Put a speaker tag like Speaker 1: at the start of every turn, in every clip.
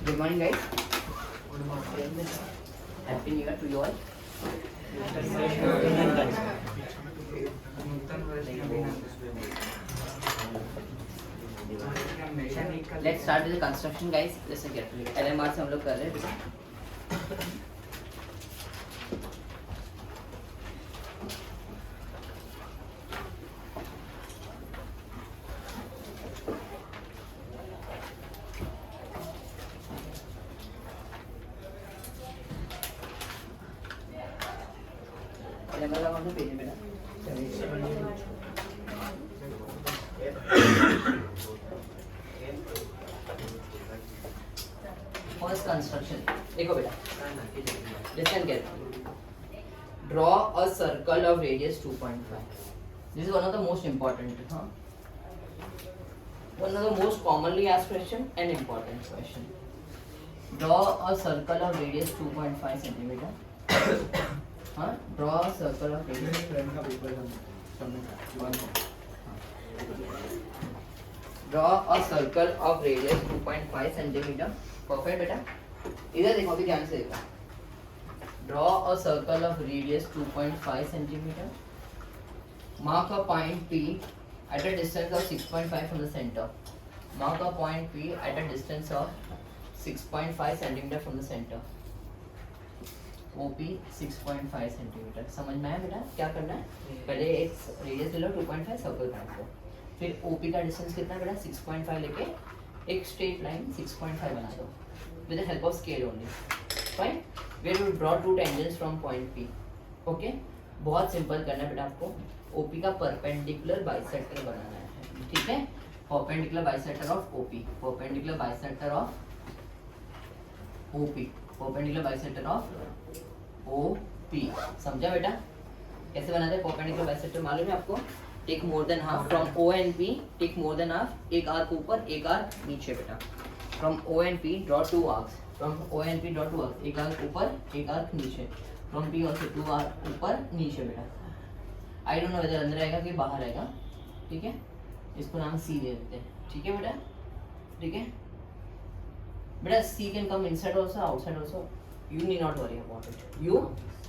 Speaker 1: Good morning, guys. Happy New Year to you all. Let's start with the construction, guys. Listen carefully. LMR से हम लोग कर रहे हैं. LMR का कौन सा पेज है बेटा? First construction. देखो बेटा. Listen carefully. Draw a circle of radius 2.5. This is one of the most important. One of the most commonly asked question and important question. Draw a circle of radius 2.5 centimeter. Draw a circle of radius. Draw a circle of radius 2.5 centimeter. Perfect बेटा. इधर देखो अभी ध्यान से देखो. Draw a circle of radius 2.5 centimeter. Mark a point P at a distance of 6.5 from the center. Mark a point P at a distance of 6.5 centimeter from the center. OP 6.5 centimeter. समझ में आया बेटा? क्या करना है? पहले एक radius ले लो 2.5 सर्कल काट लो. फिर OP का डिस्टेंस कितना बेटा? 6.5 लेके एक स्ट्रेट लाइन 6.5 बना दो. With the help of scale only. Fine. Where you draw two tangents from point P. Okay. बहुत सिंपल करना है बेटा आपको. OP का परपेंडिकुलर बाइसेक्टर बनाना है. ठीक है? Perpendicular bisector of OP. Perpendicular bisector of OP. Perpendicular bisector of OP. समझा बेटा? कैसे बनाते हैं परपेंडिकुलर बाइसेक्टर? मालूम है आपको? Take more than half from O and P. Take more than half. एक आर्क ऊपर, एक आर्क नीचे बेटा. From O and P draw two arcs. From O and P draw two arcs. एक आर्क ऊपर, एक आर्क नीचे. From P also two arc ऊपर, नीचे बेटा. I don't know whether अंदर आएगा कि बाहर आएगा. ठीक है? इसको नाम C दे देते हैं. ठीक है बेटा? ठीक है? बेटा C can come inside also, outside also. You need not worry about it. You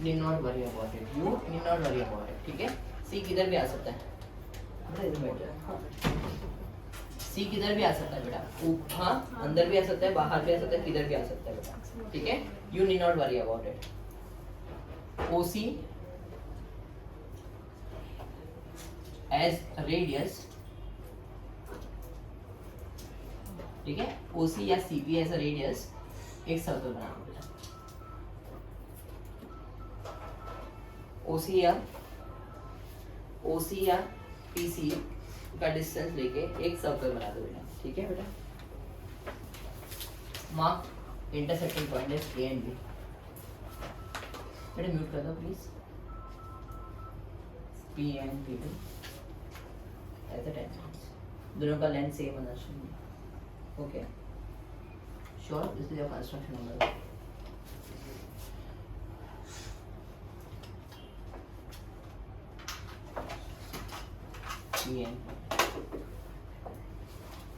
Speaker 1: need not worry about it. You need not worry about it. ठीक है? C किधर भी आ सकता है. बेटा इधर बैठ जा. C किधर भी आ सकता है बेटा. हाँ, अंदर भी आ सकता है, बाहर भी आ सकता है, किधर भी आ सकता है बेटा. ठीक है? You need not worry about it. OC as radius. ठीक है? OC या CP as a radius एक सर्कल बनाओ बेटा. OC या PC का डिस्टेंस लेके एक सर्कल बना दो बेटा. ठीक है बेटा? Mark intersecting point as A and B. बेटा म्यूट कर दो please. P and P2 as a tangents. दोनों का लेंथ सेम होना चाहिए. Okay sure. This is your construction number. P and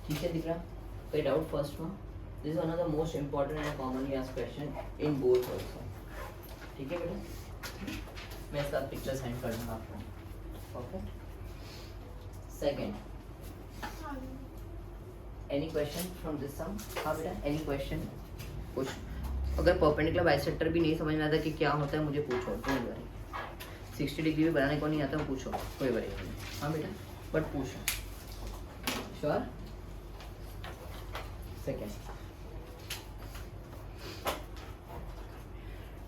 Speaker 1: ठीक है दिख रहा? कोई डाउट फर्स्ट में? This is one of the most important and commonly asked question in both also. ठीक है बेटा? मैं इसका पिक्चर सेंड कर दूंगा आपको. Okay. Second, any question from this sum? हाँ बेटा, एनी क्वेश्चन? कुछ अगर परपेंडिकुलर बाइसेक्टर भी नहीं समझ में आता कि क्या होता है मुझे पूछो. कोई वरी. 60 डिग्री भी बनाने को नहीं आता पूछो. कोई वरी नहीं. हाँ बेटा, बट पूछो. Sure? Second,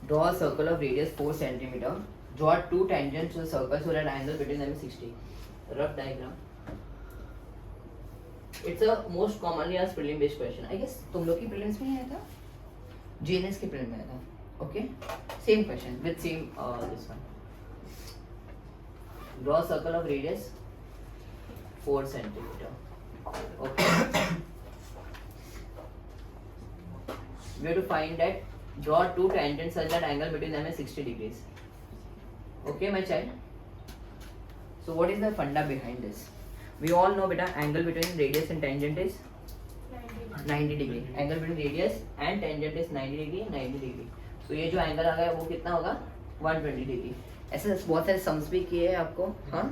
Speaker 1: draw a circle of radius 4 centimeter. Draw two tangents to the circle so that angle between them is 60. Rough diagram. It's a most commonly asked prelim based question. I guess तुम लोग की prelims में आया था, JNS की prelim में आया था. Okay, same question with same this one. Draw a circle of radius 4 centimeter. Okay. We have to find that. Draw two tangents such that angle between them is 60 degrees. Okay, my child. So what is the funda behind this? We all know beta angle between radius and tangent is 90 degree, angle between radius and tangent is 90 degree 90 degree. तो ये जो angle आ गया वो कितना होगा 120 degree. ऐसे बहुत सारे सम्स भी किए हैं आपको, हाँ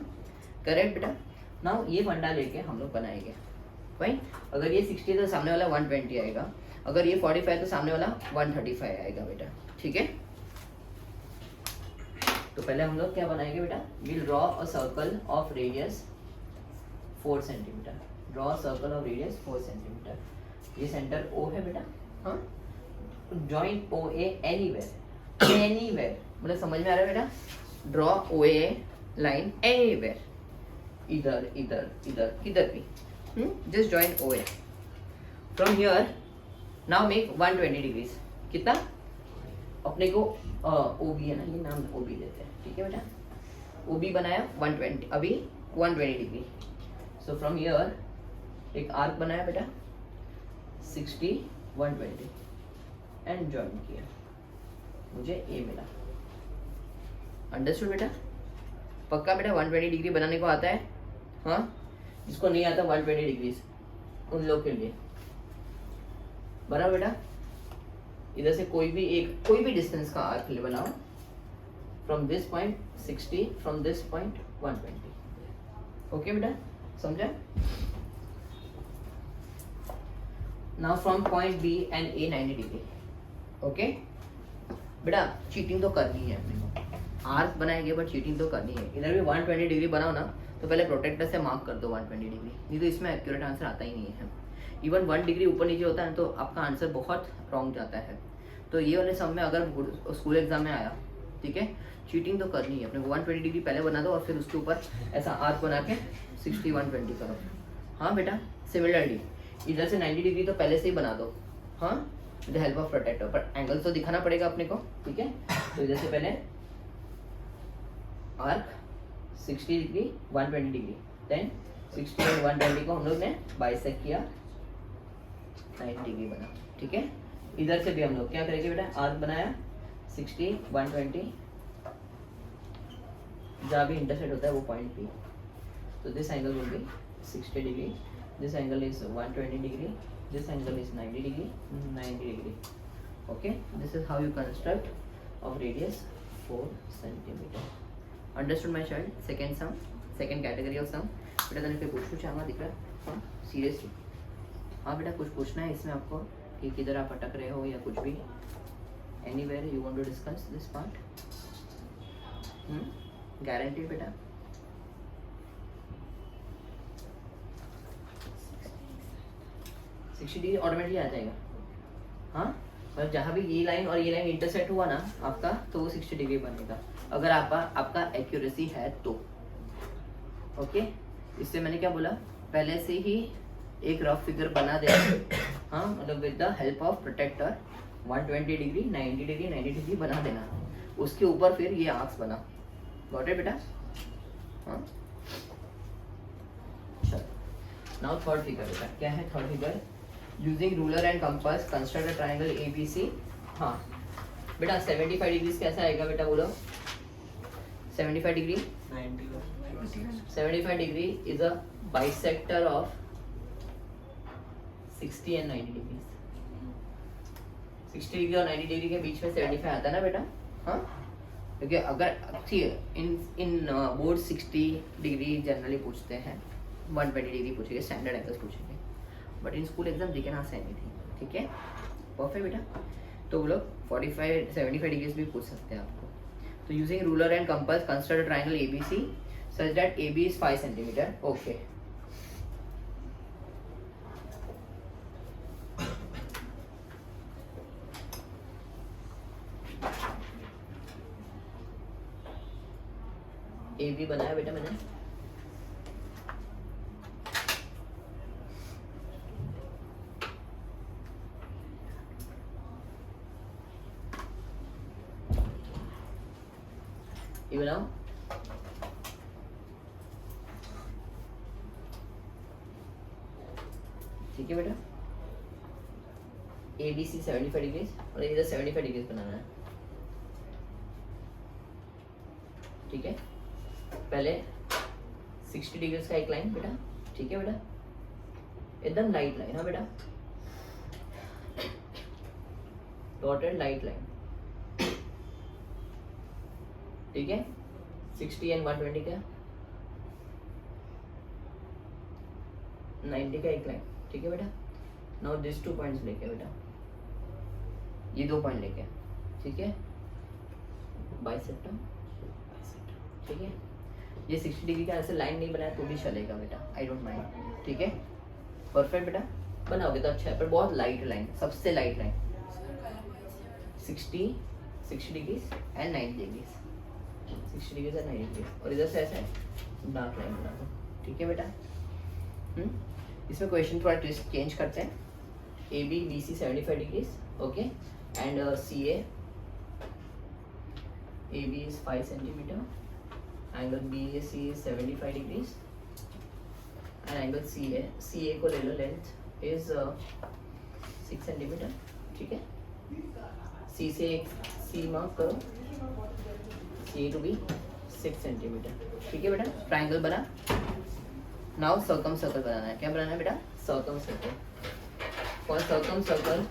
Speaker 1: करेक्ट बेटा। नाउ ये फंडा लेके हम लोग बनाएंगे भाई, अगर ये 60 तो सामने वाला 120 आएगा, अगर ये 45 तो सामने वाला 135 आएगा बेटा, ठीक है। तो पहले हम लोग क्या बनाएंगे बेटा, will draw a circle of radius 4 centimetre, draw circle of radius 4 centimetre. ये सेंटर O है बेटा, हाँ जॉइन OA एनीवेयर, एनीवेयर मतलब समझ में आ रहा है बेटा, ड्रॉ OA लाइन एनीवेयर, इधर इधर इधर किधर भी, just join OA from here. Now make 120 degrees, कितना अपने को OB है ना, ये नाम OB देते हैं, ठीक है बेटा। OB बनाया 120, अभी 120 डिग्री। सो फ्रॉम हियर एक आर्क बनाया बेटा 60 120 एंड जॉइन किया, मुझे A मिला। अंडरस्टूड बेटा, पक्का बेटा 120 डिग्री बनाने को आता है, हाँ जिसको नहीं आता 120 डिग्रीज उन लोग के लिए बराबर बेटा। इधर से कोई भी डिस्टेंस का आर्क ले बनाओ, from this point 60, from this point 120, okay बेटा समझा। Now from point B and A 90 degree, okay बेटा। चीटिंग तो करनी है अपने को, आर्क बनाएंगे बट चीटिंग तो करनी है। इधर भी 120 डिग्री बनाओ ना, तो पहले प्रोटेक्टर से मार्क कर दो 120 डिग्री, नहीं तो इसमें एक्यूरेट आंसर आता ही नहीं है। इवन 1 डिग्री ऊपर नीचे होता है तो आपका आंसर बहुत रॉन्ग जाता है। तो ये वाले सम में अगर स्कूल एग्जाम में आया, ठीक है, चीटिंग तो करनी है अपने को। 120 डिग्री पहले बना दो और फिर उसके ऊपर ऐसा आर्क बना के 60 120 करो, हाँ बेटा। सिमिलरली इधर से 90 डिग्री तो पहले से ही बना दो, हाँ विद हेल्प ऑफ प्रोटेक्टर, पर एंगल तो दिखाना पड़ेगा अपने को, ठीक है। तो इधर से पहले आर्क 60 डिग्री 120 डिग्री, देन 60 और 120 को हम लोग ने बाइसेक्ट किया, 90 डिग्री बना, ठीक है। इधर से भी हम लोग क्या करेंगे बेटा, आर्क बनाया 60 120, जहाँ भी इंटरसेक्ट होता है वो पॉइंट P, तो this angle will be 60 degree, this angle is 120 degree, this angle is 90 degree 90 degree, okay. This is how you construct of radius 4 centimetre. Understood my child. Second sum, second category of sum. बेटा तने कोई पूछना चाहूँगा, दिख रहा है, हाँ seriously, हाँ बेटा कुछ पूछना है इसमें आपको कि किधर आप अटक रहे हो या कुछ भी, anywhere you want to discuss this part, guarantee बेटा। डिग्री ऑटोमेटिकली आ जाएगा, हाँ मतलब जहाँ भी ये लाइन और ये लाइन इंटरसेक्ट हुआ ना आपका, तो वो 60 डिग्री बनेगा अगर आपका एक्यूरेसी है तो, ओके। इससे मैंने क्या बोला, पहले से ही एक रफ फिगर बना दे, हाँ मतलब with the help of protractor 120 degree 90 degree 90 degree बना देना, उसके ऊपर फिर ये आर्क्स बना, गॉट इट बेटा, हाँ चलो। नाउ थर्ड फिगर बेटा, क्या है third figure, using ruler and compass construct a triangle ABC। हाँ बेटा 75 डिग्री कैसा आएगा बेटा बोलो, 75 degree 75 degree is a bisector of 60 and 90 degree. 60 degree और 90 डिग्री के बीच में 75 आता है ना बेटा, हाँ क्योंकि अगर इन बोर्ड 60 डिग्री जनरली पूछते हैं, 120 डिग्री पूछेंगे, स्टैंडर्ड एंगल्स पूछेंगे, but in school exam they can ask anything, ठीक है परफेक्ट बेटा। तो वो लोग 45 75 डिग्री भी पूछ सकते हैं आपको। तो using ruler and compass construct triangle ABC such that AB is 5 centimeter, okay। AB बनाया बेटा मैंने, ये बनाओ, ठीक है बेटा। ABC 75 डिग्री और इधर 75 डिग्री बनाना है, ठीक है। पहले 60 डिग्री का एक लाइन बेटा, ठीक है बेटा, एकदम लाइट लाइन, हाँ बेटा डॉटेड लाइट लाइन, ठीक है। 60 एंड 120 का 90 का एक लाइन, ठीक है बेटा। नाउ दिस 2 पॉइंट्स लेके बेटा, ये 2 पॉइंट लेके, ठीक है, बाइसेक्टर, ठीक है। ये 60 डिग्री का ऐसे लाइन नहीं बनाया तो भी चलेगा बेटा, आई डोंट माइंड, ठीक है। परफेक्ट बेटा, बनाओगे तो अच्छा है, पर बहुत लाइट लाइन, सबसे light line 60 degree and 90 degree, 60 degree and 90 degree, और इधर से ऐसा है डार्क लाइन बना दो, ठीक है बेटा। इसमें क्वेश्चन थोड़ा ट्विस्ट चेंज करते हैं। A B B C 75 degrees, okay, and C A B is 5 centimetre, angle B A C is 75 degrees, and angle C A को ले लो, लेंथ इज 6 सेंटीमीटर, ठीक है। सी से सी मार्क करो, सी टू बी 6 सेंटीमीटर, ठीक है बेटा। ट्राइंगल बना। नाउ सर्कम सर्कल बनाना है, क्या बनाना है बेटा, circum circle. For circum circle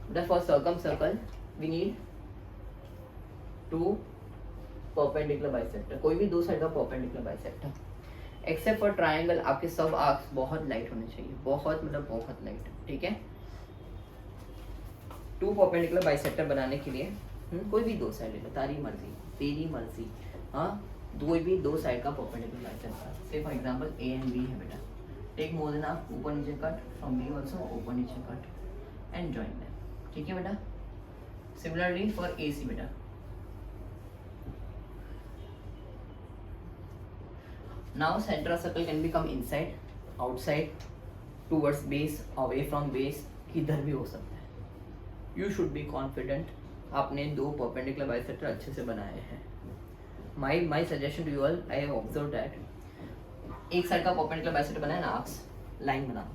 Speaker 1: बेटा, for circum circle we need 2 perpendicular bisector, कोई भी 2 साइड का perpendicular bisector, except for triangle आपके सब आर्क्स बहुत लाइट होने चाहिए, बहुत मतलब बहुत लाइट, ठीक है। 2 परपेंडिकुलर बाइसेक्टर बनाने के लिए कोई भी 2 साइड ले लो, तारी मर्जी, तेरी मर्जी, हाँ, कोई भी 2 साइड का परपेंडिकुलर बाइसेक्टर। से for example A and B है बेटा, टेक मोर देन हाफ, ऊपर नीचे कट, फ्रॉम बी आल्सो ऊपर नीचे कट एंड जॉइन देम, ठीक है बेटा। सिमिलरली फॉर ए सी बेटा, now centre of circle can become inside, outside, towards base, away from base, किधर भी हो सकता है। यू शुड बी कॉन्फिडेंट, आपने 2 परपेंडिकुलर बाइसेक्टर अच्छे से बनाए हैं। My suggestion to you all, I have observe that एक साइड का परपेंडिकुलर बाइसेक्टर बनाया ना, आर्क्स लाइन बना,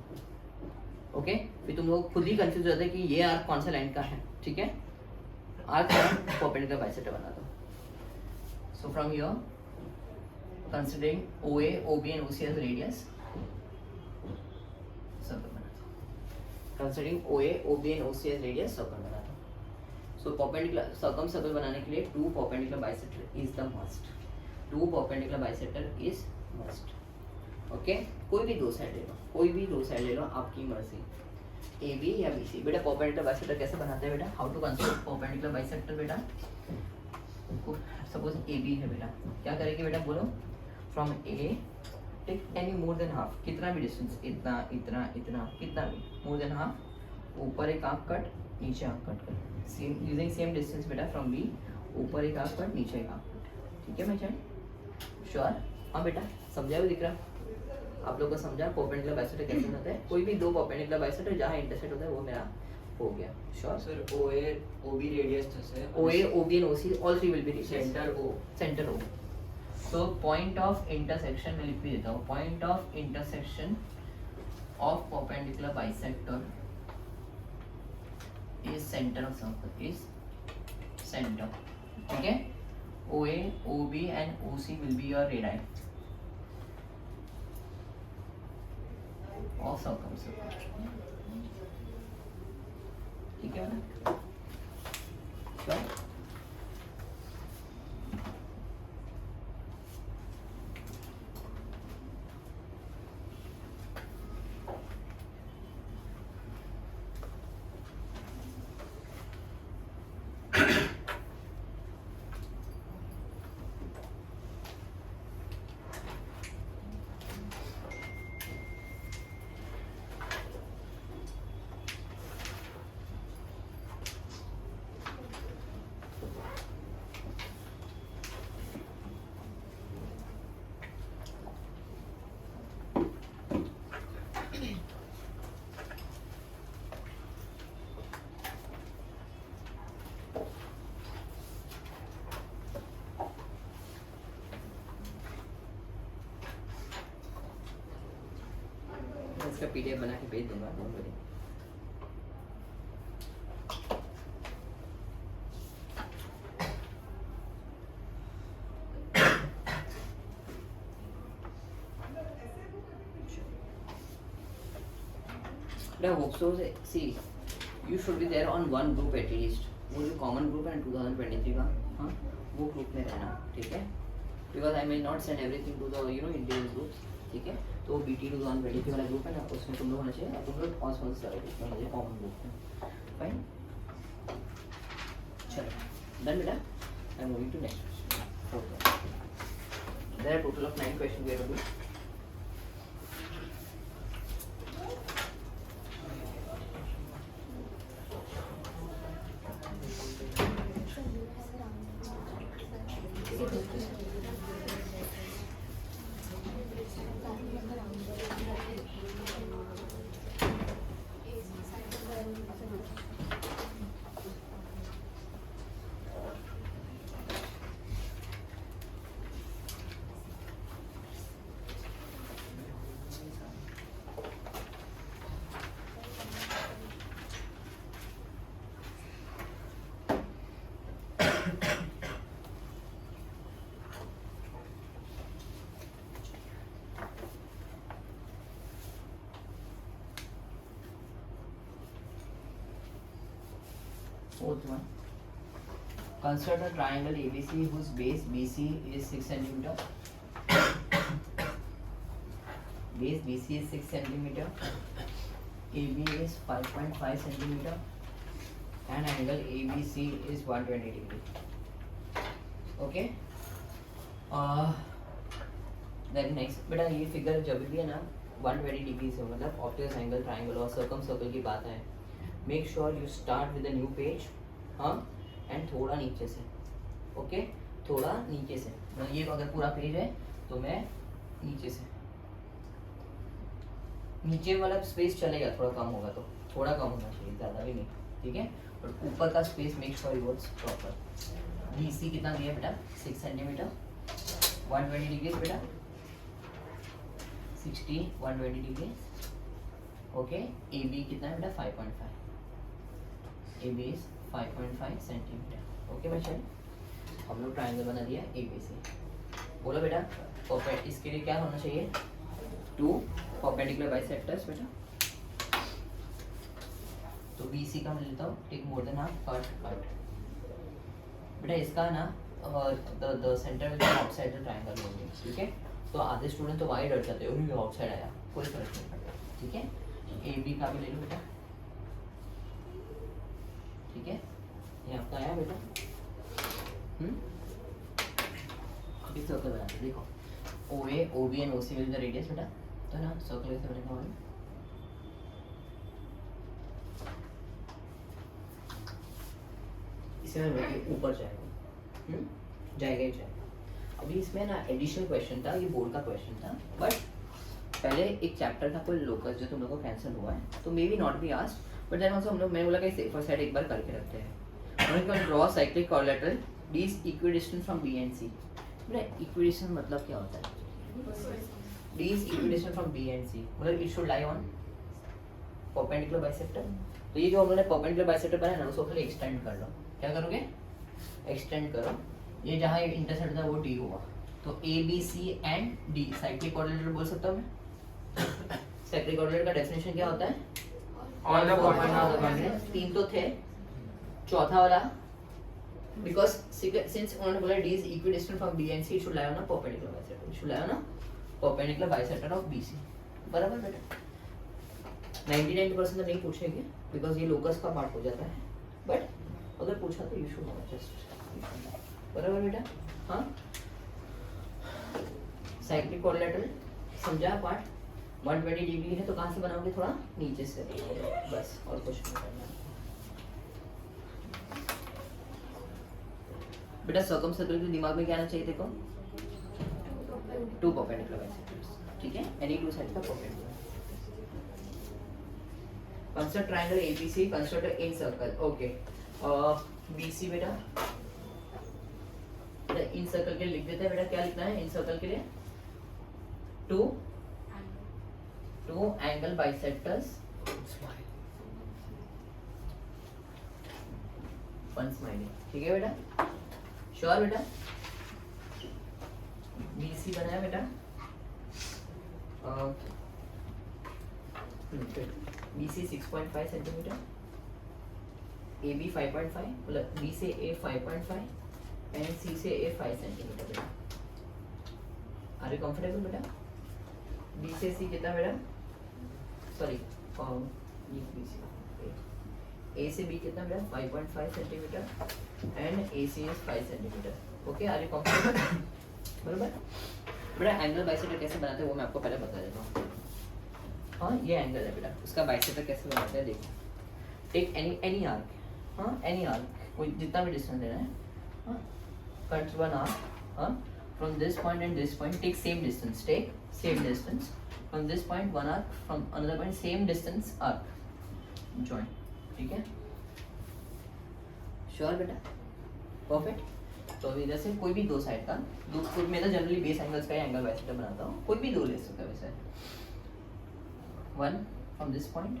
Speaker 1: ओके। फिर तुम लोग खुद ही कंफ्यूज हो जाते हैं कि ये आर्क कौन सा लाइन का है, ठीक है। आर्क परपेंडिकुलर बाइसेक्टर बना दो। So from here considering OA, OB and OC as radius, circle बना दो। Considering OA, OB and OC as radius, circle बना दो। So perpendicular circum circle बनाने के लिए 2 perpendicular bisector is the must. 2 perpendicular bisector is must. Okay? कोई भी 2 side ले लो, कोई भी 2 साइड ले लो, आपकी मर्जी, ए बी या बी सी। बेटा परपेंडिकुलर बाइसेक्टर कैसे बनाते हैं बेटा, how to construct perpendicular bisector बेटा। सपोज ए बी है बेटा, क्या करेंगे बेटा, बोलो। From A take any more than half, कितना भी डिस्टेंस, इतना इतना इतना, कितना भी मोर देन हाफ, ऊपर एक आंख कट, नीचे आंख कट कर, सेम यूजिंग सेम डिस्टेंस बेटा, फ्रॉम बी ऊपर एक आंख कट, नीचे एक आंख कट, ठीक है। मैं चाहे श्योर, हाँ बेटा समझा भी दिख रहा, आप लोग को समझा परपेंडिकुलर बाइसेक्टर कैसे होता है। कोई भी 2 परपेंडिकुलर बाइसेक्टर जहाँ इंटरसेक्ट होता है वो मेरा हो गया। Sure sir, OA OB radius थसे, OA OB and OC all 3 will be center O। So point of intersection मैं लिख भी देता हूँ, point of intersection of perpendicular bisector is center of circle, is center, ठीक है। OA, OB and OC will be your radii of circumcircle, ठीक है ना। Sure? इसका पीडीएफ बना के भेज दूंगा, don't worry. I hope so. See, you should be there on one group at least. वो जो कॉमन ग्रुप है 2023 का, हाँ वो ग्रुप में रहना, ठीक है? Because I may not send everything to the individual groups, ठीक है? तो BT 2023 वाला ग्रुप है ना, उसमें तुम लोग होना चाहिए, तुम लोग कौन से सारे ग्रुप में होना चाहिए कॉमन ग्रुप में, फाइन? चलो डन बेटा, I am moving to next question. There are total of 9 question we have to do. Fourth one. Consider a triangle ABC whose base BC is 6 cm. Base BC is 6 cm. AB is 5.5 cm. And angle ABC is 120 degree. Okay. Then next, बेटा ये figure जब भी है ना 120 degree से मतलब obvious angle triangle और circum circle की बात है. Make sure you start with a new page, हाँ, एंड थोड़ा नीचे से, ओके, थोड़ा नीचे से. मतलब ये अगर पूरा पेज है तो मैं नीचे से, नीचे वाला स्पेस चलेगा, थोड़ा कम होगा तो थोड़ा कम होना चाहिए, ज़्यादा भी नहीं, ठीक है? और ऊपर का space make sure yours proper. BC कितना दिया बेटा? 6 सेंटीमीटर, 120 डिग्री बेटा, 60 120 डिग्री, ओके. AB कितना है बेटा? 5.5. AB is 5.5 सेंटीमीटर, ओके बच्चे. हम लोग ट्राइंगल बना दिया ABC. बोलो बेटा इसके लिए क्या होना चाहिए? 2 परपेंडिकुलर बाइसेक्टर्स बेटा. तो BC का मैं लेता हूँ, take more than half, cut. बेटा इसका ना the centre will be outside the triangle होंगे, ठीक है? तो आधे स्टूडेंट तो वाइड हट जाते हैं, उन्हें आउटसाइड आया, कोई फर्क नहीं पड़ता, ठीक है? AB का भी ले लो बेटा, ठीक है? ये आपका आया बेटा. अभी सर्कल बनाते हैं, देखो OA, OB and OC will be the radius बेटा. तो ना सर्कल कैसे बनेगा? और इसमें ऊपर जाएगा, जाएगा ही जाएगा. अभी इसमें ना एडिशनल क्वेश्चन था, ये बोर्ड का क्वेश्चन था, बट पहले एक चैप्टर था कोई लोकस जो तुम लोगों को कैंसिल हुआ है, तो may be not be asked, but then also हम लोग, मैंने बोला कि सेफर साइड एक बार करके रखते हैं. उन्होंने draw cyclic collateral D is equidistant from B and C. बेटा इक्विडिस्टेंट मतलब क्या होता है? D is equidistant from B and C, मतलब it should lie on perpendicular bisector. तो ये जो हम लोगों ने perpendicular bisector बनाया ना, उसको पहले एक्सटेंड कर लो. क्या करोगे? एक्सटेंड करो. ये जहाँ इंटरसेक्ट था वो D हुआ, तो ABC and D cyclic coordinator बोल सकता हूँ मैं. साइक्लिक कोऑर्डिनेटर का डेफिनेशन क्या होता है? On the coordinate. 3 तो थे, चौथा वाला because since उन्होंने बोला D is equidistant from B and C, it should lie on a perpendicular bisector. It should lie on a perpendicular bisector of BC. बराबर बेटा? 99% तो नहीं पूछेंगे because ये लोकस का पार्ट हो जाता है, but अगर पूछा तो you should know just. बराबर बेटा? हाँ. साइक्लिक कोऑर्डिनेटर समझा पार्ट? 120 डिग्री है तो कहाँ से बनाओगे? थोड़ा नीचे से, बस, और कुछ नहीं करना. बेटा सर्कम सर्कल के दिमाग में क्या आना चाहिए? देखो 2 परपेंडिकुलर बाइसेक्टर्स, ठीक है? एनी 2 साइड का perpendicular. Construct triangle ABC, construct in circle, okay. BC बेटा इन सर्कल के लिए लिख देते हैं बेटा. क्या लिखना है इन सर्कल के लिए? 2 एंगल बाइसेक्टर्स, वन स्माइली, ठीक है बेटा? श्योर बेटा? BC बनाया बेटा. BC 6.5 सेंटीमीटर, AB 5.5, मतलब B से A 5.5 एंड C से A 5 सेंटीमीटर बेटा। आर यू कंफर्टेबल बेटा? B से C कितना बेटा? सॉरी A से B कितना बेटा? 5.5 centimetre and AC is 5 centimetre. Okay, are you comfortable? बराबर बेटा। एंगल बाइसेक्टर कैसे बनाते हैं वो मैं आपको पहले बता देता हूँ। हाँ, ये एंगल है बेटा, उसका बाइसेक्टर कैसे बनाते हैं देखो। टेक एनी आर्क, हाँ एनी आर्क, कोई जितना भी डिस्टेंस लेना है, हाँ कट वन आर्क, हाँ from this point and this point take same distance, from this point one arc, from another point same distance arc, join. ठीक है, श्योर बेटा? परफेक्ट। तो इधर से कोई भी दो साइड का मैं तो जनरली बेस एंगल्स का एंगल बाइसेक्टर बनाता हूँ, कोई भी दो ले सकते हैं वैसे। One from this point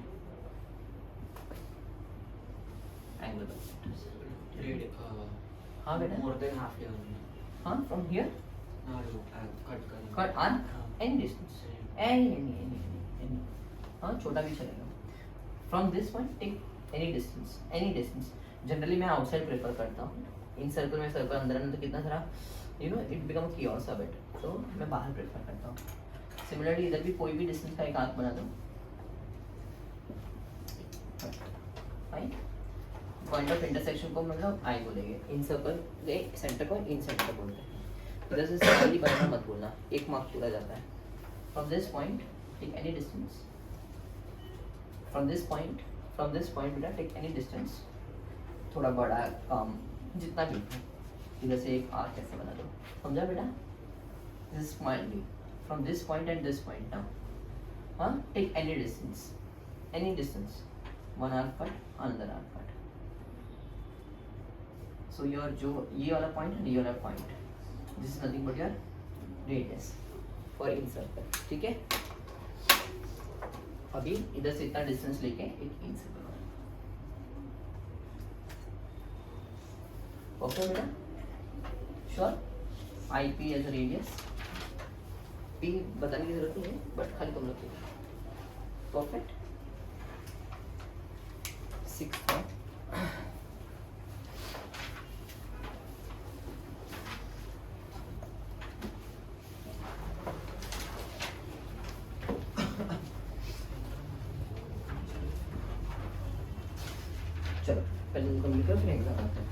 Speaker 1: angle bisector, हाँ बेटा,
Speaker 2: मोर देन हाफ ईयर,
Speaker 1: हाँ from here cut on any distance, any, हाँ छोटा भी चलेगा। From this point take any distance. Generally मैं आउटसाइड प्रेफर करता हूँ, इन सर्कल में सर्कल अंदर तो कितना सारा it become chaos of it, तो मैं बाहर प्रेफर करता हूँ। सिमिलरली इधर भी कोई भी डिस्टेंस का एक आर्क बना दो, फाइन। पॉइंट ऑफ इंटरसेक्शन को मतलब आई बोलेंगे, इन सर्कल के सेंटर को इन सेंटर बोलते हैं। इधर से स्माइली बनाना मत बोलना, एक मार्क पूरा जाता है। From this point take any distance, from this point बेटा टेक एनी डिस्टेंस, थोड़ा बड़ा कम जितना भी, इधर से एक आर्क ऐसे बना दो, समझा बेटा? This smiley from this point and this point now, हाँ take any distance, one arc cut, another arc cut. So your जो ये वाला पॉइंट एंड ये वाला point, this is nothing but your radius for incircle. ठीक है, अभी इधर से इतना डिस्टेंस लेके एक इन सर्कल, ओके बेटा? Sure? I P as radius, P बताने की जरूरत नहीं है, बट खाली तुम लोग परफेक्ट। 6 चलो पहले इनको मिलकर फिर एग्जाम करते हैं।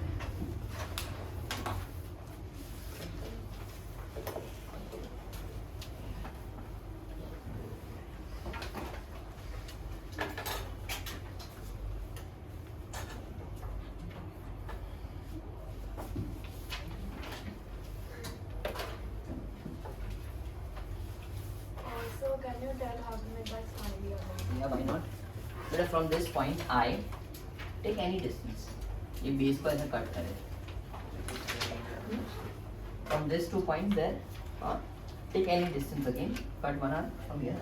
Speaker 3: So can you tell how to make that smiley again?
Speaker 1: Yeah, why not? बेटा from this point I take any distance, ये बेस को ऐसे कट करे, from this to point there, take any distance again, cut one arc from here,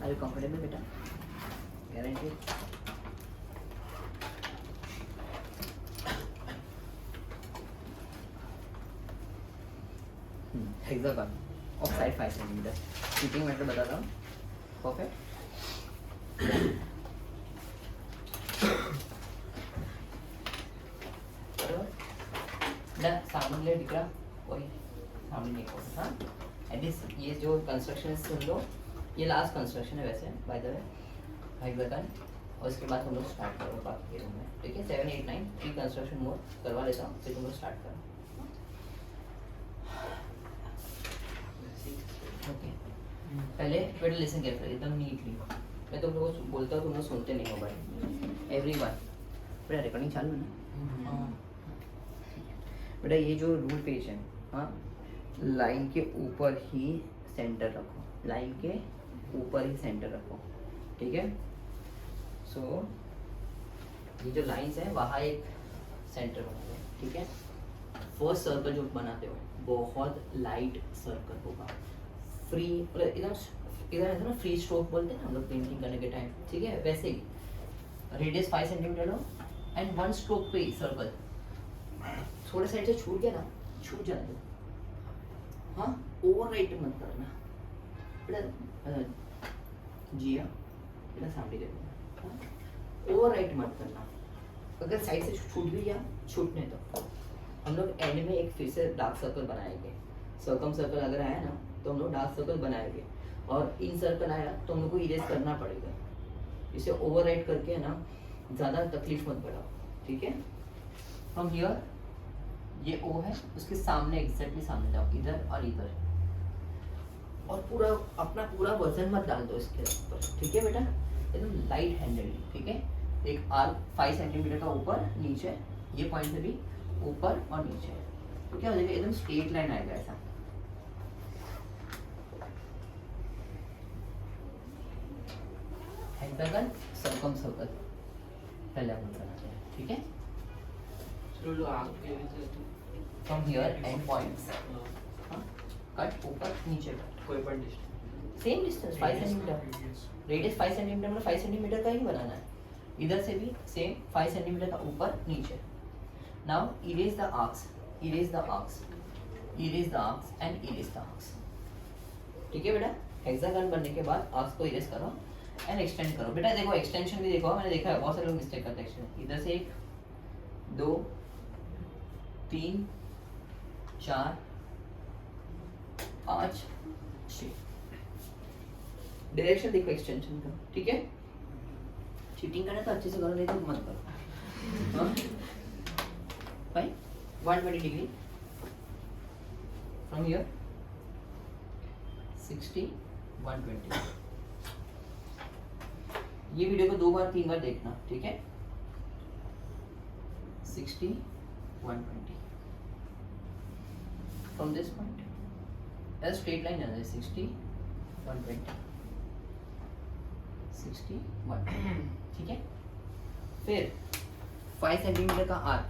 Speaker 1: are you comfortable बेटा? Guarantee? Hexagon of side 5 centimetre, cheating method बताता हूँ। Perfect. सामने दिख रहा, वही सामने नहीं होता। हाँ एटलीस्ट ये जो कंस्ट्रक्शन सुन लो, ये लास्ट कंस्ट्रक्शन है वैसे बाय द वे, हेक्सागन। और इसके बाद हम लोग स्टार्ट करो बाकी के रूम में। ठीक है, 7, 8, 9 3 कंस्ट्रक्शन मोर करवा लेता हूँ, फिर तुम लोग स्टार्ट करो। ओके, पहले बेटा लिसन केयरफुली, एकदम नीटली। मैं तुम लोगों को बोलता हूँ, तुम लोग सुनते नहीं हो भाई, एवरीवन। बेटा रिकॉर्डिंग चालू है ना? बेटा ये जो रूल पेज है, हाँ लाइन के ऊपर ही सेंटर रखो, लाइन के ऊपर ही सेंटर रखो। ठीक है, सो ये जो लाइंस है वहाँ एक सेंटर बनाते हैं, ठीक है। फर्स्ट सर्कल जो बनाते हो बहुत लाइट सर्कल होगा, फ्री मतलब एकदम इधर ऐसा ना फ्री स्ट्रोक बोलते हैं ना हम लोग पेंटिंग करने के टाइम, ठीक है। वैसे ही रेडियस 5 सेंटीमीटर लो एंड वन स्ट्रोक पे सर्कल, थोड़े साइड से छूट गया ना, छूट जाने दो। हाँ, ओवर राइट मत करना बेटा, जिया बेटा सामने देखो, ओवर राइट मत करना। अगर साइड से छूट भी गया छूटने दो। हम लोग एंड में एक फिर से डार्क सर्कल बनाएंगे, सर्कम सर्कल अगर आया ना तो हम लोग डार्क सर्कल बनाएंगे, और इन सर्कल आया तो हम लोग को इरेज करना पड़ेगा। इसे ओवर राइट करके है ना ज़्यादा तकलीफ मत बढ़ाओ, ठीक है। फ्रॉम हियर ये ओ है, उसके सामने एग्जैक्टली सामने जाओ, इधर और इधर, और पूरा अपना पूरा वजन मत डाल दो इसके ऊपर, ठीक है बेटा, एकदम लाइट हैंडेड, ठीक है। एक आर्क 5 सेंटीमीटर का ऊपर नीचे, ये पॉइंट से भी ऊपर और नीचे, तो क्या हो जाएगा एकदम स्ट्रेट लाइन आएगा ऐसा। हेक्सागन सर्कम सर्कल पहले हम बनाते हैं, ठीक है। From here and points cut ऊपर नीचे
Speaker 2: कोई पण distance,
Speaker 1: same distance 5 centimetre, radius 5 centimetre मतलब 5 सेंटीमीटर का ही बनाना है। इधर से भी सेम 5 सेंटीमीटर का ऊपर नीचे। Now erase the arcs, erase the arcs, erase the arcs and erase the arcs, ठीक है बेटा। हेक्सागन बनने के बाद आर्क्स को इरेज करो एंड एक्सटेंड करो। बेटा देखो एक्सटेंशन भी देखो, मैंने देखा है बहुत सारे लोग मिस्टेक करते हैं एक्सटेंशन। इधर से 1 2 3 4 5 6, डायरेक्शन देखो एक्सटेंशन का, ठीक है। चीटिंग करना तो अच्छे से करो, नहीं तो मत करो। हाँ भाई 120 डिग्री फ्रॉम हियर 60 120। ये वीडियो को 2 बार 3 बार देखना, ठीक है। 60 120 from this point as straight line है 60 120 60 120, ठीक है। फिर 5 सेंटीमीटर का आर्क,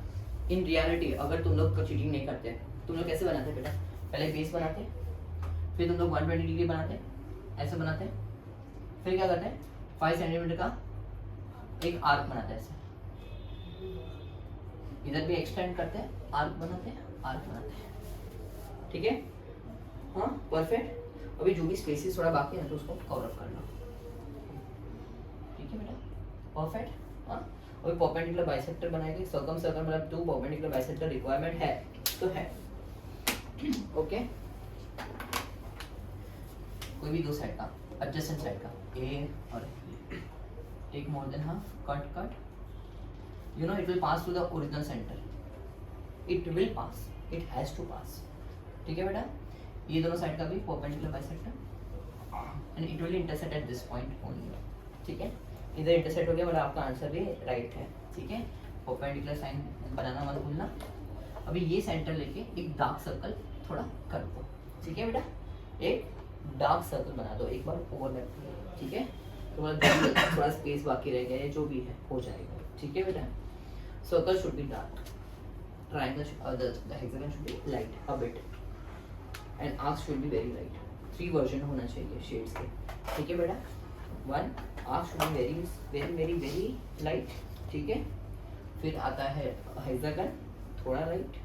Speaker 1: इन रियलिटी अगर तुम लोग चीटिंग नहीं करते, तुम लोग कैसे बनाते बेटा, पहले बेस बनाते, फिर तुम लोग 120 डिग्री बनाते, ऐसे बनाते, फिर क्या करते हैं 5 सेंटीमीटर का एक आर्क बनाते हैं ऐसे, इधर भी एक्सटेंड करते हैं, आर्क बनाते हैं, आर्क बनाते हैं, ठीक है। हाँ परफेक्ट। अभी जो भी स्पेसेस थोड़ा बाकी है तो उसको कवर अप कर लो, ठीक है बेटा, परफेक्ट। हाँ अभी परपेंडिकुलर बाइसेक्टर बनाएंगे, सर्कम सर्कल मतलब 2 परपेंडिकुलर बाइसेक्टर रिक्वायरमेंट है तो है, ओके। कोई भी 2 साइड का, एडजेसेंट साइड का, ए और take more than half, cut cut, you know it will pass to the original center, it will pass, it has to pass, ठीक है बेटा। ये दोनों साइड का भी perpendicular bisector and it will intersect at this point only, ठीक है। इधर इंटरसेक्ट हो गया मतलब आपका आंसर भी राइट है, ठीक है। परपेंडिकुलर साइन बनाना मत भूलना। अभी ये सेंटर लेके एक डार्क सर्कल थोड़ा कर दो, ठीक है बेटा, एक डार्क सर्कल बना दो एक बार ओवरलैप, ठीक है। तो थोड़ा स्पेस बाकी रह गया है, जो भी है हो जाएगा, ठीक है बेटा। Circle should be dark, triangle the hexagon should be light a bit, and arcs should be very light. 3 version होना चाहिए shades के, ठीक है बेटा। 1 arc should be very light, ठीक है। फिर आता है hexagon थोड़ा light,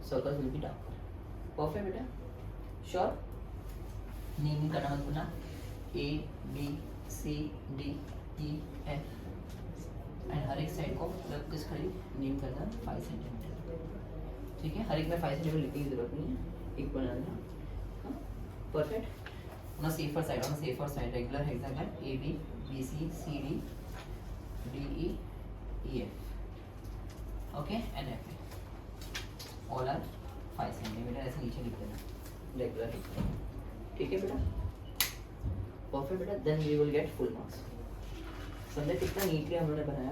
Speaker 1: circle will be darker, perfect बेटा, sure। नेमिंग करना मत भूलना, A B C D E F, and हर एक साइड को मतलब किस खड़ी नेम करना 5 सेंटीमीटर, ठीक है। हर एक में 5 सेंटीमीटर लिखने की जरूरत नहीं है, एक बना देना, perfect. On safer side, on safer side regular hexagon A B B C C D D E E F, okay, and F all are 5 centimetre, ऐसे नीचे लिख देना रेगुलर हेक्सागन, ठीक है बेटा, परफेक्ट बेटा। Then we will get full marks. समझे कितना नीटली हम लोगों ने बनाया,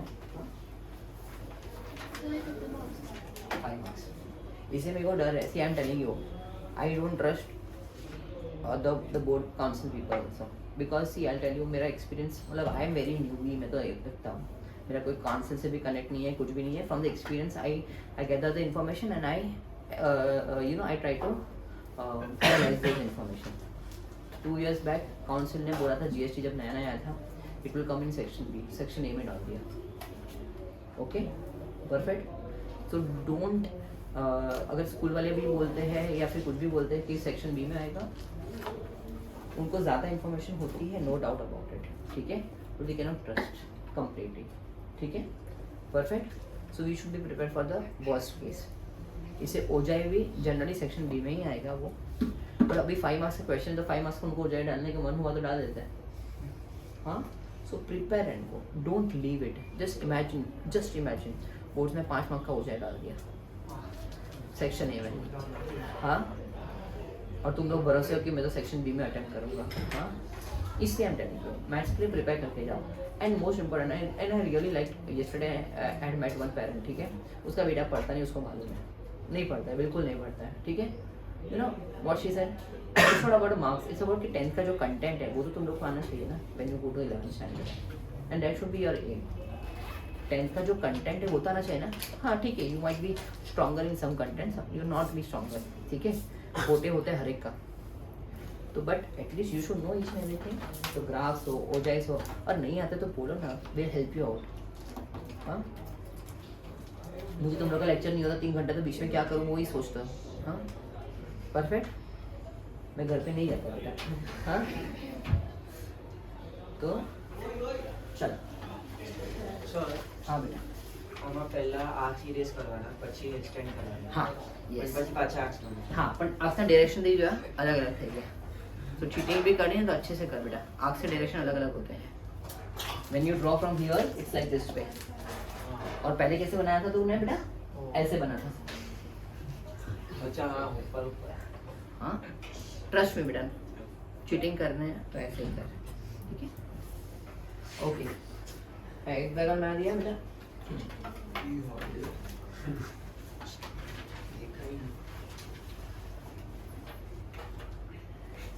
Speaker 1: 5 मार्क्स। इसे मेरे को डर है, see I am telling you, I don't trust the board council people also, because see I tell you मेरा एक्सपीरियंस मतलब आई एम वेरी न्यूली, मैं तो लगता हूँ मेरा कोई काउंसिल से भी कनेक्ट नहीं है, कुछ भी नहीं है. From the experience I gather the information and I you know I try to analyse this information. 2 years back council ने बोला था जीएसटी जब नया नया आया था it will come in section B, section A में डाल दिया. Okay perfect. सो डोंट अगर स्कूल वाले भी बोलते हैं या फिर कुछ भी बोलते हैं कि सेक्शन बी में आएगा, उनको ज़्यादा इन्फॉर्मेशन होती है, नो डाउट अबाउट इट. ठीक है, तो they can not trust completely. ठीक है perfect. So we should be prepare for the worst case. इसे ओजाई भी जनरली सेक्शन बी में ही आएगा वो, पर अभी 5 मार्क्स का क्वेश्चन, तो 5 मार्क्स को उनको ओजाई डालने का मन हुआ तो डाल देता है. हाँ, so prepare and go, don't leave it. Just imagine boards में 5 मार्क्स का ओजाई डाल दिया सेक्शन ए में. हाँ, और तुम लोग भरोसे हो कि मैं तो सेक्शन बी में अटेम्प्ट करूँगा. हाँ, इसलिए हम टेलिंग यू मैथ्स के लिए प्रिपेयर करके जाओ. And most important and I really like yesterday I had met one parent. ठीक है, उसका बेटा पढ़ता नहीं, उसको मालूम है, नहीं पढ़ता है, बिल्कुल नहीं पढ़ता है. ठीक है, you know what she said, it's not about marks, it's about कि 10th का जो कंटेंट है वो तो तुम लोग को आना चाहिए ना when you go to 11th standard, and that should be your aim. 10th का जो कंटेंट है वो तो आना चाहिए ना. हाँ ठीक है, you might be stronger in some contents, you not be stronger. ठीक है, होते होते हर एक का, तो but at least you should know each and everything. तो ग्राफ्स हो, ओजाइस हो, और नहीं आते तो बोलो ना, दे हेल्प यू आउट. हाँ, मुझे तुम लोग का लेक्चर नहीं होता 3 घंटे, तो बीच में क्या करूँ वो ही सोचता हूँ. हाँ परफेक्ट. मैं घर पे नहीं जाता बेटा. हाँ, तो चल. हाँ बेटा,
Speaker 2: આમાં પહેલા આ સિરીઝ કરવાના પછી એક્સટેન્ડ કરવાના.
Speaker 1: हाँ
Speaker 2: પણ
Speaker 1: यस.
Speaker 2: પછી પાછા આર્ટ્સ કરવાના.
Speaker 1: हाँ, पर आपका डायरेक्शन दी जो है अलग अलग थे. तो चीटिंग भी करनी है तो अच्छे से कर बेटा. आग से डायरेक्शन अलग अलग होते हैं. When you draw from here it's like this way. और पहले कैसे बनाया था तूने बेटा? ऐसे बना था.
Speaker 2: અચ્છા હા ઉપર ઉપર.
Speaker 1: हाँ, ट्रस्ट में बेटा, चीटिंग करने हैं तो ऐसे ही कर. ठीक है, ओके. एक बैगन बना दिया बेटा.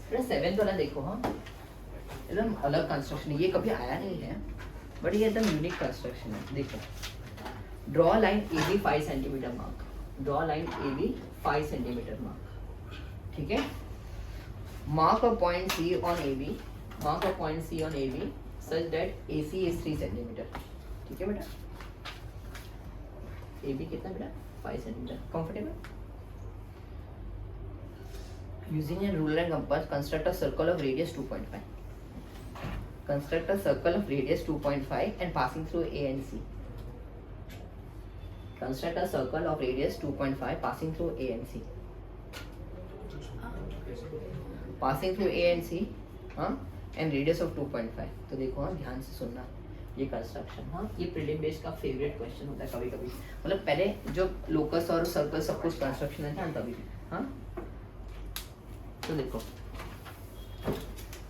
Speaker 1: बेटा 7th वाला देखो. हाँ, एकदम अलग कंस्ट्रक्शन है, ये कभी आया नहीं है, बट ये एकदम यूनिक कंस्ट्रक्शन है. देखो, draw line A B 5 centimetre mark. Draw line A B 5 centimetre mark. ठीक है, mark a point C on AB, mark a point C on AB such that AC is 3 centimeter. ठीक है बेटा, AB कितना बेटा? 5 centimeter. Comfortable? Using a ruler and compass, construct a circle of radius 2.5. Construct a circle of radius 2.5 and passing through A and C. Construct a circle of radius 2.5 passing through A and C. Passing through A and C. हाँ, and radius of 2.5. तो देखो, हाँ ध्यान से सुनना ये construction. हाँ, ये प्रीलिम बेस्ड का फेवरेट क्वेश्चन होता है कभी कभी, मतलब पहले जो लोकस और सर्कल सब कुछ कंस्ट्रक्शन है ना तभी. हाँ, तो देखो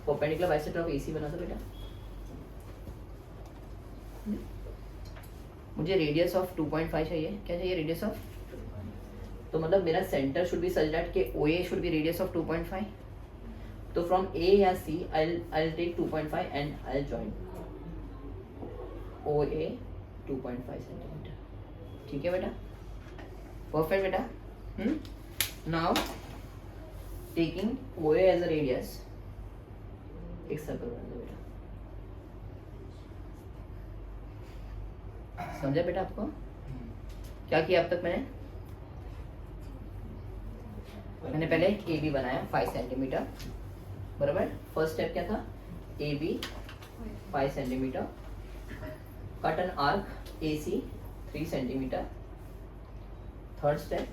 Speaker 1: परपेंडिकुलर बाइसेक्टर ऑफ एसी बना था बेटा. मुझे रेडियस ऑफ 2.5 चाहिए. क्या चाहिए? Radius of. तो मतलब मेरा centre should be such that के OA should be radius of 2.5. तो फ्रॉम A या C I'll take 2.5 and I'll join OA 2.5 centimetre. ठीक है बेटा, परफेक्ट बेटा. Now taking OA as a radius, एक सर्कल बना दो बेटा. समझा बेटा आपको? क्या किया अब तक मैंने पहले AB बनाया 5 सेंटीमीटर. बराबर. फर्स्ट स्टेप क्या था? AB 5 centimetre. Cut an arc AC 3 centimetre. Third step,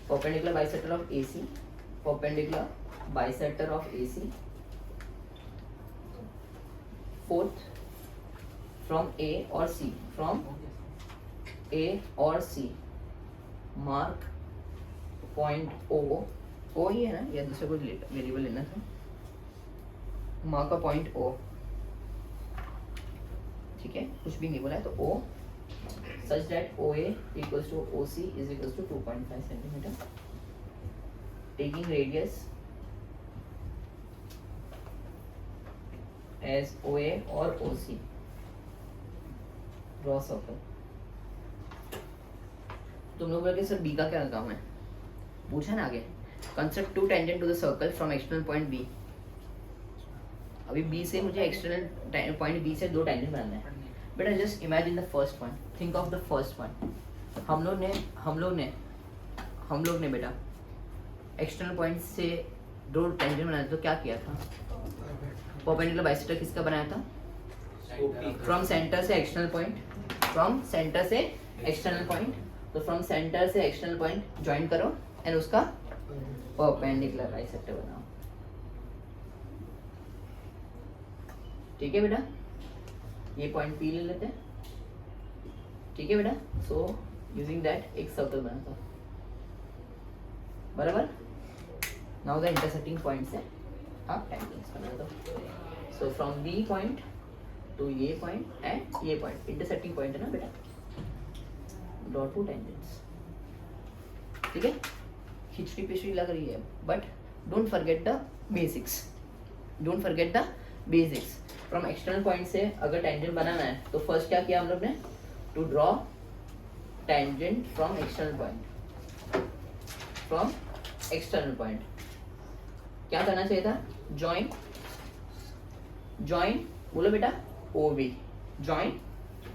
Speaker 1: perpendicular bisector of AC, perpendicular bisector of AC. Fourth, from A और C, फ्रॉम A और C मार्क पॉइंट O ही है ना, या दूसरा कोई वेरिएबल लेना था. Mark a point O. ठीक है, कुछ भी नहीं बोला है तो O such that OA equals to OC is equals to 2.5 centimeter. Taking radius as ओ ए और ओ सी, ड्रॉ सर्कल। तुम लोग बोलोगे सर बी का क्या काम है, पूछा ना आगे, construct two tangent to the circle from external point B. अभी बी से मुझे एक्सटर्नल पॉइंट बी से दो टेंजेंट बनाना है। बेटा just imagine the first one, think of the first one. हम लोग ने बेटा एक्सटर्नल पॉइंट से दो टेंजेंट बनाया, तो क्या किया था, परपेंडिकुलर बाइसेक्टर किसका बनाया था, फ्रॉम सेंटर से एक्सटर्नल पॉइंट, फ्रॉम सेंटर से एक्सटर्नल पॉइंट। तो फ्रॉम सेंटर से एक्सटर्नल पॉइंट ज्वाइन करो एंड उसका परपेंडिकुलर बाइसेक्टर बनाओ। ठीक है बेटा, ये पॉइंट पी ले लेते हैं, ठीक है बेटा। सो यूजिंग दैट एक सर्कल बना था, बराबर। नाउ द इंटरसेक्टिंग पॉइंट से आप टेंजेंट्स बना दो। So from B point to ये पॉइंट एंड ये पॉइंट इंटरसेक्टिंग पॉइंट है ना बेटा, ड्रॉ टू टेंजेंट्स। ठीक है, खिचड़ी पिचड़ी लग रही है but don't forget the basics, don't forget the basics. From external point से अगर टेंजेंट बनाना है तो फर्स्ट क्या किया हम लोग ने, to draw tangent from external point, from external point क्या करना चाहिए था, जॉइन, जॉइन बोलो बेटा O B, join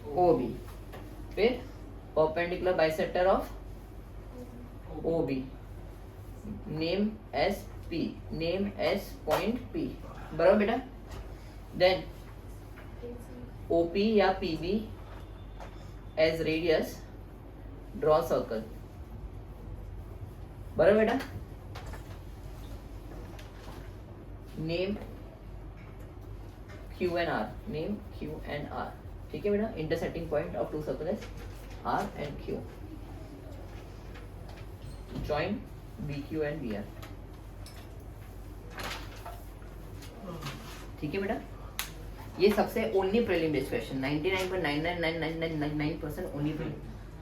Speaker 1: O B, फिर perpendicular bisector of O B, name S P, name S point P, बराबर बेटा। देन OP या PB as radius, draw circle, बराबर बेटा। Name Q and R, name Q and R, ठीक है बेटा। Intersecting point of two circle is R and Q, join BQ and BR, ठीक है बेटा। ये सबसे only prelim discussion, 99.99999% only prelim.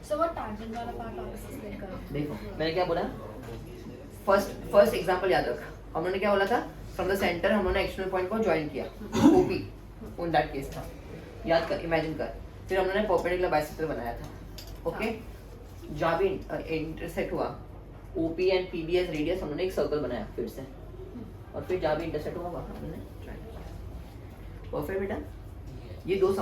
Speaker 3: So what tangent वाला part आप एक्सप्लेन करो।
Speaker 1: देखो मैंने क्या बोला, फर्स्ट एग्जांपल याद रख, हम लोगों ने क्या बोला था, फ्रॉम द सेंटर हम लोगों ने एक्सटर्नल पॉइंट को ज्वाइन किया, ओपी ऑन दैट केस था, याद कर, इमेजिन कर। फिर हम लोगों ने परपेंडिकुलर बाइसेक्टर बनाया था, ओके। जहाँ भी इंटरसेक्ट हुआ OP and PB as radius, हम लोगों ने एक सर्कल बनाया फिर से, और फिर जहाँ भी इंटरसेक्ट हुआ वहाँ हमने ज्वाइन किया। परफेक्ट बेटा, ये दो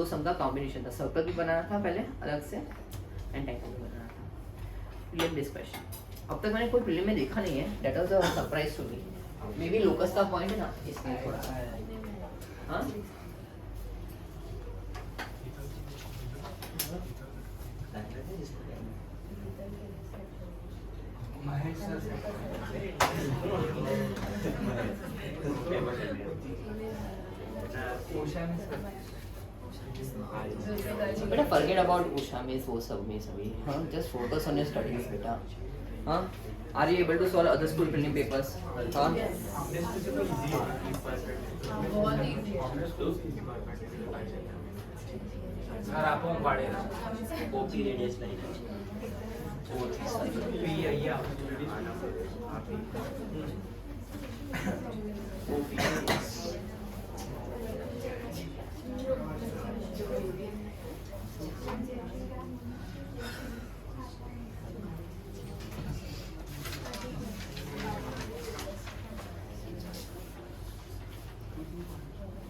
Speaker 1: सम का कॉम्बिनेशन था, सर्कल भी बनाना था पहले अलग से एंड टेंजेंट भी बनाना था। प्रीलिम डिस्कशन, अब तक मैंने कोई प्रीलिम में देखा नहीं है, that was a surprise to me. Maybe locus का पॉइंट है ना, इसमें थोड़ा सा हाँ बेटा, फॉरगेट अबाउट उषा मिस वो सब में सभी, हाँ just focus on your studies बेटा। हाँ, are you able to solve other school prelim papers? हाँ
Speaker 2: सर आप पढ़े ना ओपी रेडियस लाइन पी आइए आप ओपी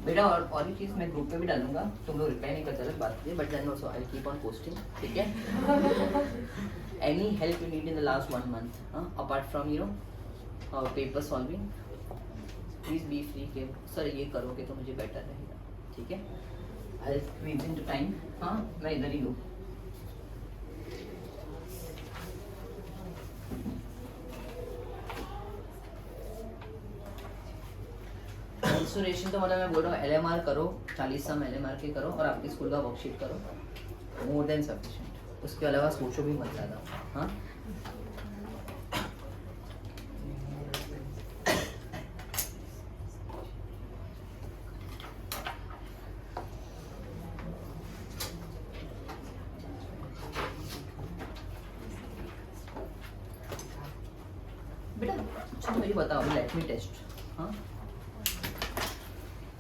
Speaker 1: बेटा, और भी चीज़ मैं ग्रुप पे भी डालूंगा, तुम लोग रिप्लाई नहीं करते, अलग बात है, but then also I keep on posting, ठीक है। Any help you need in the last 1 month, apart from you know paper solving, please be free के सर ये करोगे तो मुझे बेटर रहेगा, ठीक है। I squeeze in to time, हाँ मैं इधर ही हूँ। इंस्टॉलेशन तो मतलब मैं बोल रहा हूँ LMR करो, 40 सम LMR के करो और आपके स्कूल का वर्कशीट करो, मोर देन सफिशिएंट। उसके अलावा सोचो भी मत ज़्यादा, हाँ। बेटा अच्छा मुझे बताओ, लेट मी टेस्ट, हाँ।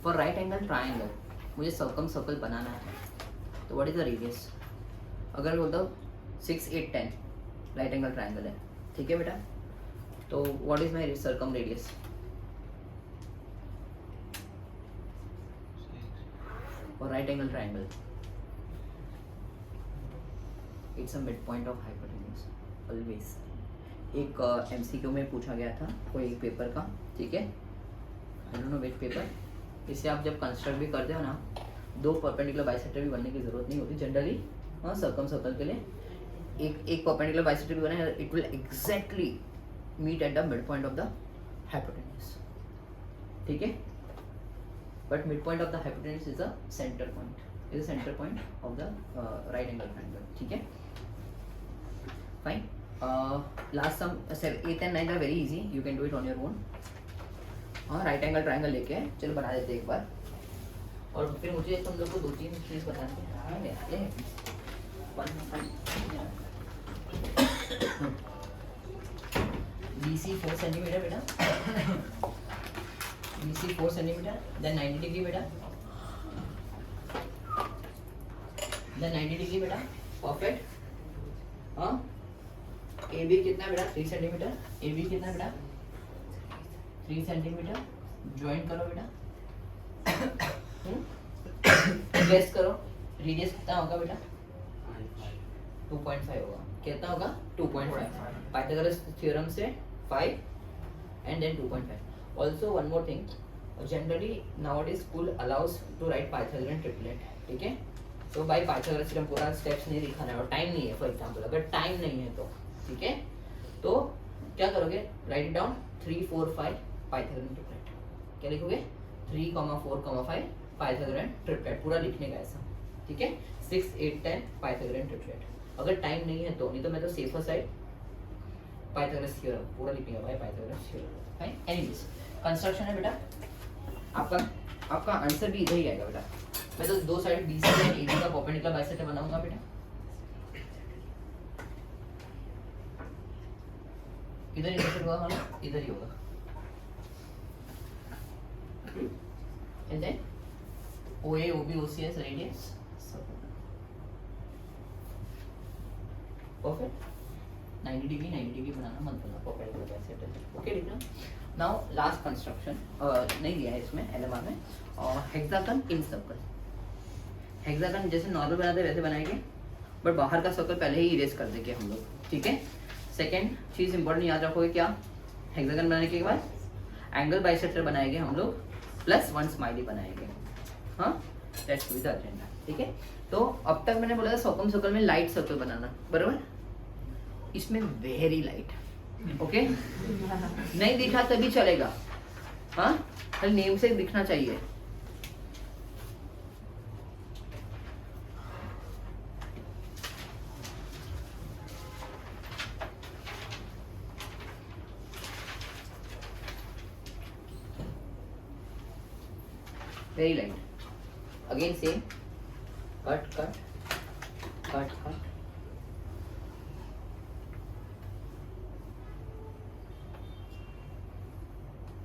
Speaker 1: For राइट एंगल ट्राइंगल मुझे सर्कल बनाना है, तो व्हाट इज द रेडियस? अगर बोलता हूँ 6 8 10 राइट एंगल ट्राइंगल है, ठीक है बेटा, तो what is my circum radius? और right angle triangle it's a mid point of hypotenuse always. एक एमसीक्यू में पूछा गया था कोई एक पेपर का, ठीक है, I don't know which paper. इसे आप जब कंस्ट्रक्ट भी करते हो ना, दो परपेंडिकुलर बाइसेक्टर भी बनने की जरूरत नहीं होती जनरली। हाँ, सर्कल के लिए एक परपेंडिकुलर बाइसेक्टर भी बने, it will exactly meet at the mid point of the hypotenuse, ठीक है। But mid point of the hypotenuse is a centre point, is a centre point of the right angle triangle, ठीक है, fine. Last some 8 and 9 are very easy, you can do it on your own. हाँ, right angle triangle लेके चलो बना देते एक बार, और फिर मुझे तुम लोग को 2-3 चीज़ बतानी है। BC 4 सेंटीमीटर बेटा, BC 4 सेंटीमीटर, देन 90 डिग्री बेटा, देन 90 डिग्री बेटा, परफेक्ट। हाँ, AB कितना बेटा? 3 सेंटीमीटर, AB कितना बेटा? 3 सेंटीमीटर, ज्वाइन करो बेटा, गेस करो रेडियस कितना होगा बेटा? 2.5 होगा। कितना होगा? 2.5। पाइथागोरस थ्योरम से 5 and then 2.5। Also one more thing, generally nowadays school allows to write Pythagorean triplet, ठीक है। तो by Pythagoras थ्योरम पूरा स्टेप्स नहीं दिखाना है, और टाइम नहीं है, फॉर एग्जांपल अगर टाइम नहीं है तो, ठीक है, तो क्या करोगे? Right it down 3 4 5 Pythagorean triplet. क्या लिखोगे? 3, 4, 5 पाइथागोरियन ट्रिपलेट, पूरा लिखने का ऐसा, ठीक है। 6 8 10 पाइथागोरियन ट्रिपलेट। अगर टाइम नहीं है तो, नहीं तो मैं तो सेफर साइड पाइथागोरस थ्योरम पूरा लिखेंगे भाई, Pythagoras theorem, fine. Anyways, construction है बेटा, आपका आंसर भी इधर ही आएगा बेटा। मैं तो दो साइड BC और AD का परपेंडिकुलर बाइसेक्टर बनाऊंगा बेटा। इधर इंटरसेक्ट होगा हमारा, इधर ही होगा, and then OA OB OCS radius, perfect। 90 degree बनाना मत भूलना, परपेंडिकुलर बाइसेक्टर, ओके बेटा। नाउ लास्ट कंस्ट्रक्शन नहीं दिया है इसमें LMR में, हेक्सागन इन सर्कल। हेक्सागन जैसे नॉर्मल बनाते हैं वैसे बनाएंगे, बट बाहर का सर्कल पहले ही इरेज कर देंगे हम लोग, ठीक है। सेकेंड चीज़ इंपॉर्टेंट याद रखोगे क्या? हेक्सागन बनाने के बाद एंगल बाइसेक्टर बनाएंगे हम लोग, प्लस 1 स्माइली बनाएंगे। हाँ, दैट्स विद द एजेंडा, ठीक है। तो अब तक मैंने बोला था सर्कल में लाइट सर्कल बनाना, बराबर। इसमें वेरी लाइट, ओके, नहीं दिखा तभी चलेगा, हाँ, खाली नेम से दिखना चाहिए। Very light, again same, cut cut cut cut,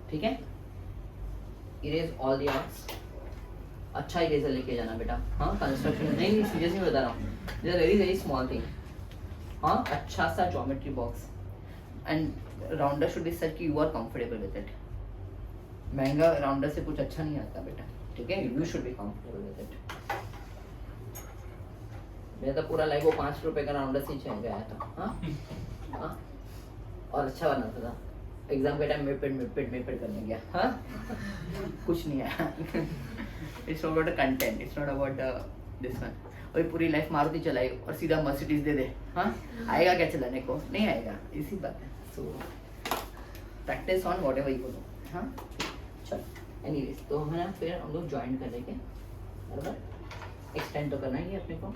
Speaker 1: ठीक है। इरेज ऑल द आर्ट्स, अच्छा इरेजर लेके जाना बेटा। हाँ, कंस्ट्रक्शन नहीं सीरियसली बता रहा हूँ, this is very small thing. हाँ, अच्छा सा geometry box and rounder should be such कि you are comfortable with it. महंगा राउंडर से कुछ अच्छा नहीं आता बेटा, ठीक है, you should be comfortable with it. मैं तो पूरा लाइक वो 5 रुपए का राउंडर से ही गया था। हाँ हाँ, और अच्छा बनाता था। एग्जाम के टाइम मेपेड करने गया, हाँ, कुछ नहीं आया। It's not about the content, it's not about this one. और पूरी लाइफ मारुति चलाई और सीधा मर्सिडीज दे दे, हाँ, आएगा क्या चलाने को? नहीं आएगा, इसी बात है। So practice on what ever you do, हाँ। चल एनीवेज, तो है ना, फिर हम लोग ज्वाइन कर लेंगे, बराबर। एक्सटेंड तो करना ही है अपने को।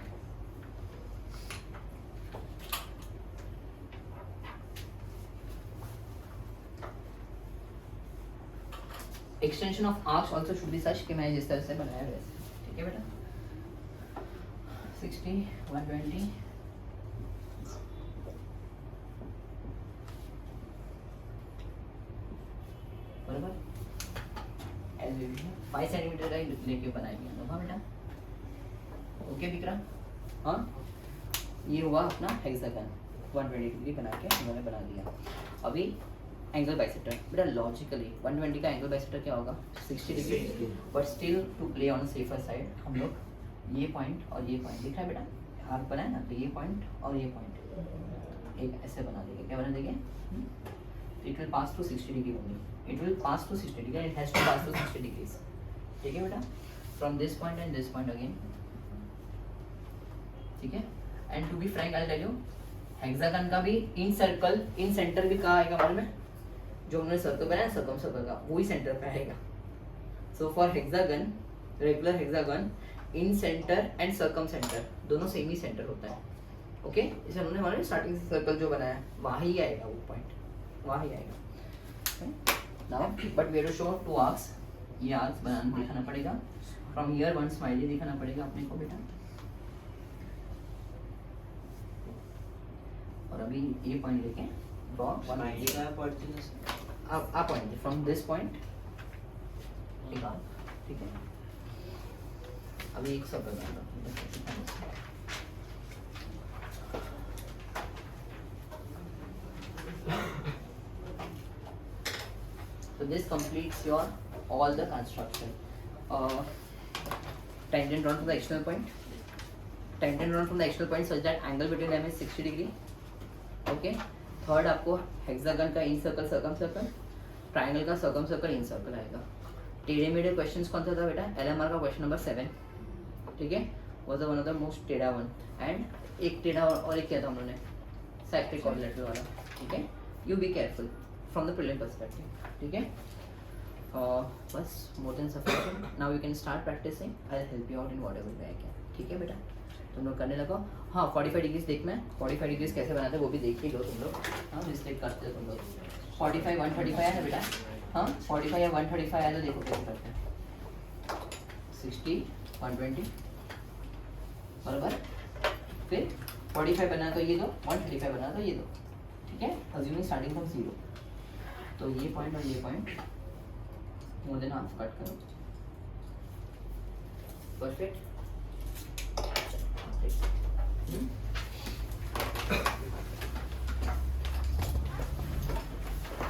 Speaker 1: Extension of arcs also should be such कि मैं जिस तरह से बनाया वैसे, ठीक है बेटा। 60 120 बराबर। 5 सेंटीमीटर का लेके बनाएंगे हम लोग। हाँ बेटा, ओके विक्रम। हाँ, ये हुआ अपना हेक्सागन 120 डिग्री बना के हमने बना दिया। अभी एंगल बाइसेक्टर, बेटा लॉजिकली 120 का एंगल बाइसेक्टर क्या होगा, 60 degree, but still to play on safer side हम लोग ये पॉइंट और ये पॉइंट दिख रहा है बेटा, आर्क बनाए ना, तो ये पॉइंट और ये पॉइंट एक ऐसे बना देंगे। क्या बना देंगे, it will pass to 60 degree only, it will pass to 60 degree, it has to pass to 60 degrees. ठीक है बेटा, from this point and this point again. ठीक है, and to be frank I tell you, hexagon का भी इन circle, इन centre भी कहाँ आएगा मालूम है, जो हमने सर्कल बनाया सर्कम सर्कल का वही सेंटर पे आएगा। So for hexagon, regular hexagon, in centre and circum centre दोनों सेम ही सेंटर होता है। ओके, इसे हमने हमारे स्टार्टिंग सर्कल जो बनाया वहाँ ही आएगा, वो पॉइंट वहाँ ही आएगा। Now but we have to show two arcs, ये आर्क्स बनाना दिखाना पड़ेगा। फ्रॉम हियर वन स्माइली दिखाना पड़ेगा अपने को बेटा, और अभी ये पॉइंट लेके ड्रॉ वन
Speaker 2: स्माइली का पॉइंट
Speaker 1: आप पॉइंट फ्रॉम दिस पॉइंट, ठीक है। अभी एक सब बना लो। So this completes your all the construction. Tangent drawn from the external point. Tangent drawn from the external point such that angle between them is 60 degree. Okay. Third आपको hexagon का in circle circum circle, triangle का circum circle in circle आएगा। टेढ़े मेढ़े questions कौन सा था बेटा, LMR का क्वेश्चन नंबर 7, ठीक है, was one of the most टेढ़ा वन। एंड एक टेढ़ा और एक क्या था हम लोगों ने, साइक्लिक कोऑर्डिनेटर वाला। ठीक है, you be careful from the prelim perspective. ठीक है, बस more than sufficient. Now you can start practising, I will help you out in whatever way I can. ठीक है बेटा, तुम लोग करने लगो। हाँ, 45 डिग्रीज देखना है, 45 डिग्रीज कैसे बनाते हैं वो भी देख ही लो तुम लोग। हाँ, मिस्टेक करते हो तुम लोग। 45 135 है ना बेटा, हाँ 45 या 135 है तो देखो कैसे करते हैं। 60 120 बराबर, फिर 45 बना तो ये दो, 135 बना तो ये दो। ठीक है, अज्यूमिंग स्टार्टिंग फ्रॉम 0। तो ये पॉइंट और ये point more than half cut करो। परफेक्ट।